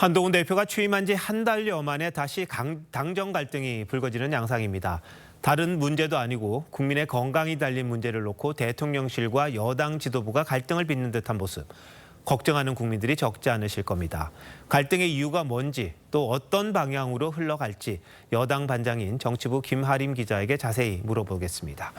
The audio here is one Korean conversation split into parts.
한동훈 대표가 취임한 지 한 달여 만에 다시 당정 갈등이 불거지는 양상입니다. 다른 문제도 아니고 국민의 건강이 달린 문제를 놓고 대통령실과 여당 지도부가 갈등을 빚는 듯한 모습. 걱정하는 국민들이 적지 않으실 겁니다. 갈등의 이유가 뭔지 또 어떤 방향으로 흘러갈지 여당 반장인 정치부 김하림 기자에게 자세히 물어보겠습니다.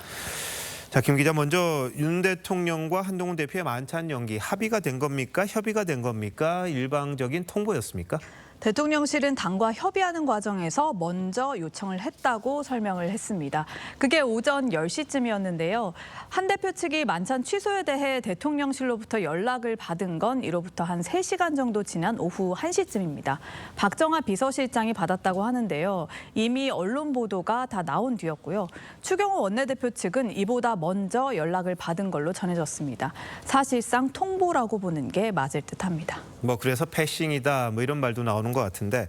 자, 김 기자, 먼저 윤 대통령과 한동훈 대표의 만찬 연기 합의가 된 겁니까? 협의가 된 겁니까? 일방적인 통보였습니까? 대통령실은 당과 협의하는 과정에서 먼저 요청을 했다고 설명을 했습니다. 그게 오전 10시쯤이었는데요. 한 대표 측이 만찬 취소에 대해 대통령실로부터 연락을 받은 건 이로부터 한 3시간 정도 지난 오후 1시쯤입니다. 박정하 비서실장이 받았다고 하는데요. 이미 언론 보도가 다 나온 뒤였고요. 추경호 원내대표 측은 이보다 먼저 연락을 받은 걸로 전해졌습니다. 사실상 통보라고 보는 게 맞을 듯합니다. 그래서 패싱이다 이런 말도 나오는 것 같은데,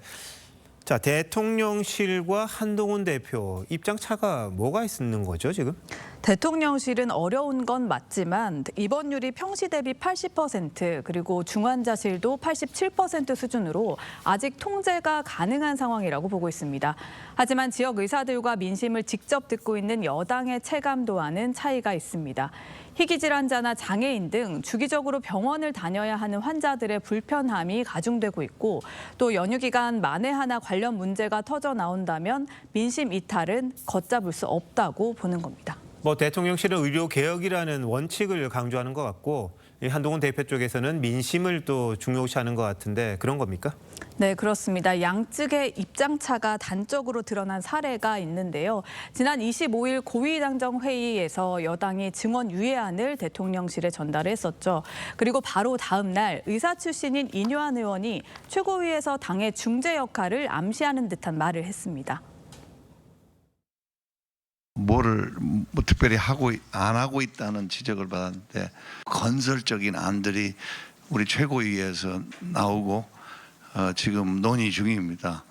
자, 대통령실과 한동훈 대표 입장 차가 뭐가 있는 거죠, 지금? 대통령실은 어려운 건 맞지만 입원율이 평시 대비 80% 그리고 중환자실도 87% 수준으로 아직 통제가 가능한 상황이라고 보고 있습니다. 하지만 지역 의사들과 민심을 직접 듣고 있는 여당의 체감도와는 차이가 있습니다. 희귀질환자나 장애인 등 주기적으로 병원을 다녀야 하는 환자들의 불편함이 가중되고 있고 또 연휴 기간 만에 하나 관련 문제가 터져 나온다면 민심 이탈은 걷잡을 수 없다고 보는 겁니다. 대통령실은 의료개혁이라는 원칙을 강조하는 것 같고 한동훈 대표 쪽에서는 민심을 또 중요시하는 것 같은데 그런 겁니까? 네, 그렇습니다. 양측의 입장차가 단적으로 드러난 사례가 있는데요. 지난 25일 고위당정회의에서 여당이 증원 유예안을 대통령실에 전달했었죠. 그리고 바로 다음 날 의사 출신인 인요한 의원이 최고위에서 당의 중재 역할을 암시하는 듯한 말을 했습니다. 뭐를 특별히 안 하고 있다는 지적을 받았는데 건설적인 안들이 우리 최고위에서 나오고 지금 논의 중입니다.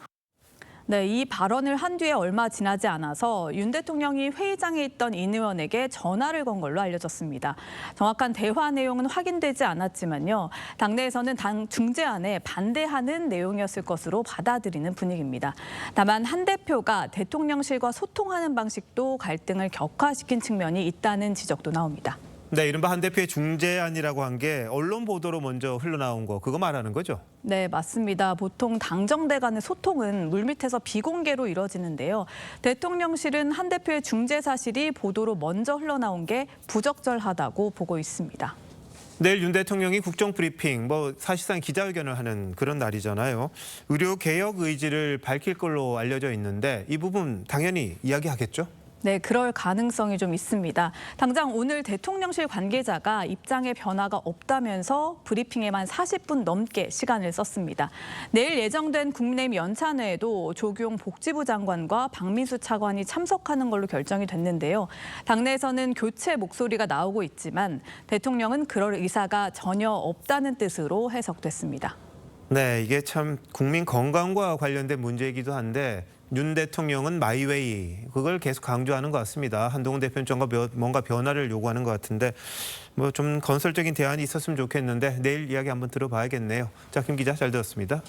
네, 이 발언을 한 뒤에 얼마 지나지 않아서 윤 대통령이 회의장에 있던 인 의원에게 전화를 건 걸로 알려졌습니다. 정확한 대화 내용은 확인되지 않았지만요. 당내에서는 당 중재안에 반대하는 내용이었을 것으로 받아들이는 분위기입니다. 다만 한 대표가 대통령실과 소통하는 방식도 갈등을 격화시킨 측면이 있다는 지적도 나옵니다. 네, 이른바 한 대표의 중재안이라고 한 게 언론 보도로 먼저 흘러나온 거, 그거 말하는 거죠? 네, 맞습니다. 보통 당정대 간의 소통은 물밑에서 비공개로 이뤄지는데요. 대통령실은 한 대표의 중재 사실이 보도로 먼저 흘러나온 게 부적절하다고 보고 있습니다. 내일 윤 대통령이 국정브리핑, 사실상 기자회견을 하는 그런 날이잖아요. 의료개혁 의지를 밝힐 걸로 알려져 있는데 이 부분 당연히 이야기하겠죠? 네, 그럴 가능성이 좀 있습니다. 당장 오늘 대통령실 관계자가 입장에 변화가 없다면서 브리핑에만 40분 넘게 시간을 썼습니다. 내일 예정된 국민의힘 연찬회에도 조규용 복지부 장관과 박민수 차관이 참석하는 걸로 결정이 됐는데요. 당내에서는 교체 목소리가 나오고 있지만 대통령은 그럴 의사가 전혀 없다는 뜻으로 해석됐습니다. 네, 이게 참 국민 건강과 관련된 문제이기도 한데 윤 대통령은 마이웨이, 그걸 계속 강조하는 것 같습니다. 한동훈 대표는 뭔가 변화를 요구하는 것 같은데 좀 건설적인 대안이 있었으면 좋겠는데 내일 이야기 한번 들어봐야겠네요. 자, 김 기자 잘 들었습니다.